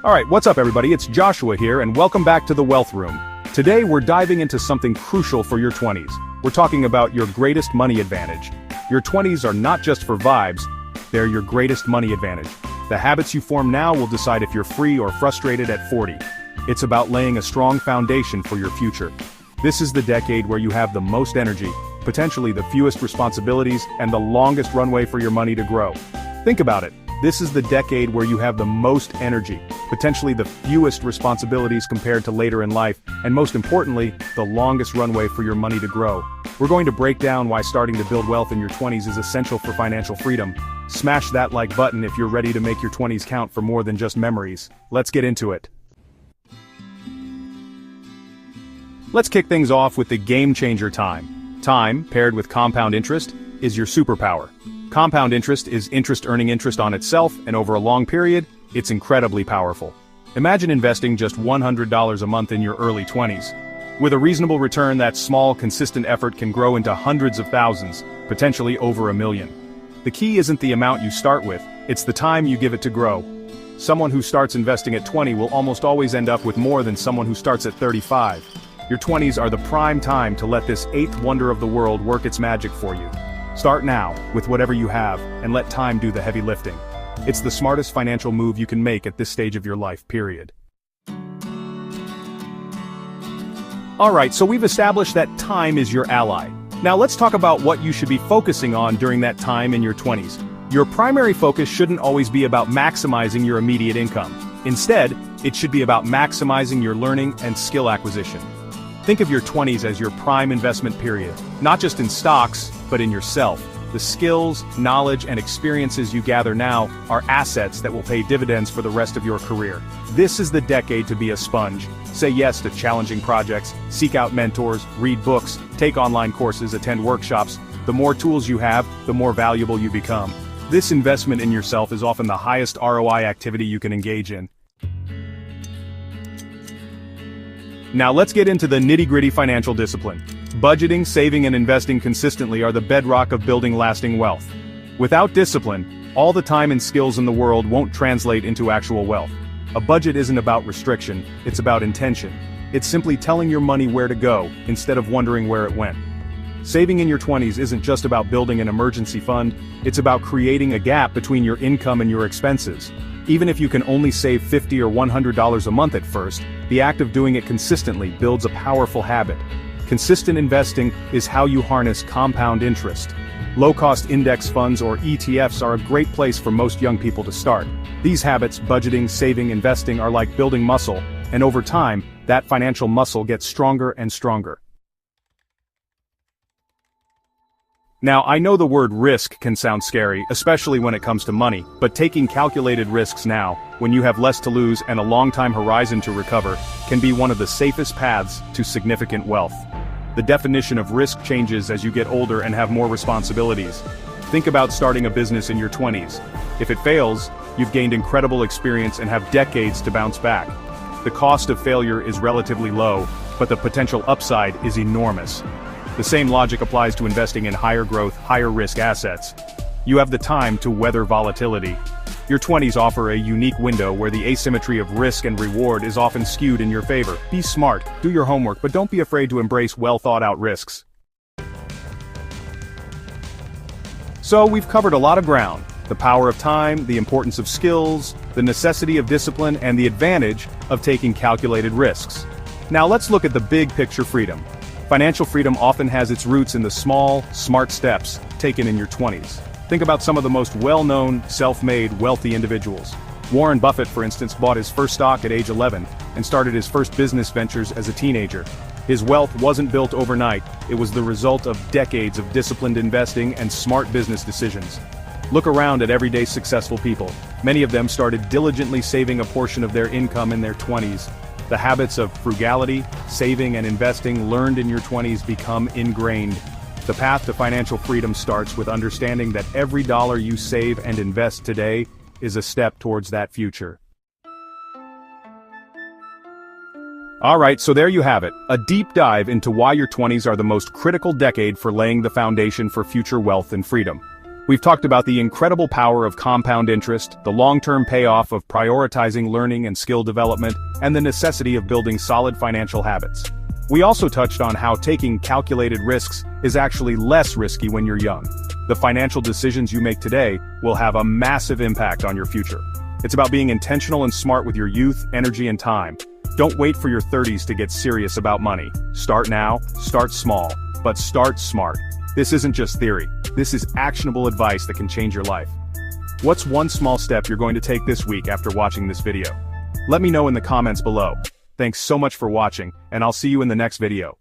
Alright, what's up everybody, it's Joshua here and welcome back to the Wealth Room. Today we're diving into something crucial for your 20s. We're talking about your greatest money advantage. Your 20s are not just for vibes, they're your greatest money advantage. The habits you form now will decide if you're free or frustrated at 40. It's about laying a strong foundation for your future. This is the decade where you have the most energy, potentially the fewest responsibilities, and the longest runway for your money to grow. Think about it. This is the decade where you have the most energy, potentially the fewest responsibilities compared to later in life, and most importantly, the longest runway for your money to grow. We're going to break down why starting to build wealth in your 20s is essential for financial freedom. Smash that like button if you're ready to make your 20s count for more than just memories. Let's get into it. Let's kick things off with the game changer time. Time, paired with compound interest, is your superpower. Compound interest is interest earning interest on itself, and over a long period, it's incredibly powerful. Imagine investing just $100 a month in your early 20s. With a reasonable return, that small, consistent effort can grow into hundreds of thousands, potentially over $1 million. The key isn't the amount you start with, it's the time you give it to grow. Someone who starts investing at 20 will almost always end up with more than someone who starts at 35. Your 20s are the prime time to let this eighth wonder of the world work its magic for you. Start now, with whatever you have, and let time do the heavy lifting. It's the smartest financial move you can make at this stage of your life, period. Alright, so we've established that time is your ally. Now let's talk about what you should be focusing on during that time in your 20s. Your primary focus shouldn't always be about maximizing your immediate income. Instead, it should be about maximizing your learning and skill acquisition. Think of your 20s as your prime investment period, not just in stocks, but in yourself. The skills, knowledge, and experiences you gather now are assets that will pay dividends for the rest of your career. This is the decade to be a sponge. Say yes to challenging projects, seek out mentors, read books, take online courses, attend workshops. The more tools you have, the more valuable you become. This investment in yourself is often the highest ROI activity you can engage in. Now let's get into the nitty-gritty financial discipline. Budgeting, saving, and investing consistently are the bedrock of building lasting wealth. Without discipline, all the time and skills in the world won't translate into actual wealth. A budget isn't about restriction, it's about intention. It's simply telling your money where to go, instead of wondering where it went. Saving in your 20s isn't just about building an emergency fund, it's about creating a gap between your income and your expenses. Even if you can only save $50 or $100 a month at first, the act of doing it consistently builds a powerful habit. Consistent investing is how you harness compound interest. Low-cost index funds or ETFs are a great place for most young people to start. These habits, budgeting, saving, investing, are like building muscle, and over time, that financial muscle gets stronger and stronger. Now, I know the word risk can sound scary, especially when it comes to money, but taking calculated risks now, when you have less to lose and a long time horizon to recover, can be one of the safest paths to significant wealth. The definition of risk changes as you get older and have more responsibilities. Think about starting a business in your 20s. If it fails, you've gained incredible experience and have decades to bounce back. The cost of failure is relatively low, but the potential upside is enormous. The same logic applies to investing in higher growth, higher risk assets. You have the time to weather volatility. Your 20s offer a unique window where the asymmetry of risk and reward is often skewed in your favor. Be smart, do your homework, but don't be afraid to embrace well-thought-out risks. So we've covered a lot of ground. The power of time, the importance of skills, the necessity of discipline, and the advantage of taking calculated risks. Now let's look at the big picture freedom. Financial freedom often has its roots in the small, smart steps taken in your 20s. Think about some of the most well-known, self-made, wealthy individuals. Warren Buffett, for instance, bought his first stock at age 11 and started his first business ventures as a teenager. His wealth wasn't built overnight, it was the result of decades of disciplined investing and smart business decisions. Look around at everyday successful people. Many of them started diligently saving a portion of their income in their 20s. The habits of frugality, saving, and investing learned in your 20s become ingrained. The path to financial freedom starts with understanding that every dollar you save and invest today is a step towards that future. Alright, so there you have it, a deep dive into why your 20s are the most critical decade for laying the foundation for future wealth and freedom. We've talked about the incredible power of compound interest, the long-term payoff of prioritizing learning and skill development, and the necessity of building solid financial habits. We also touched on how taking calculated risks is actually less risky when you're young. The financial decisions you make today will have a massive impact on your future. It's about being intentional and smart with your youth, energy, and time. Don't wait for your 30s to get serious about money. Start now, start small, but start smart. This isn't just theory. This is actionable advice that can change your life. What's one small step you're going to take this week after watching this video? Let me know in the comments below. Thanks so much for watching, and I'll see you in the next video.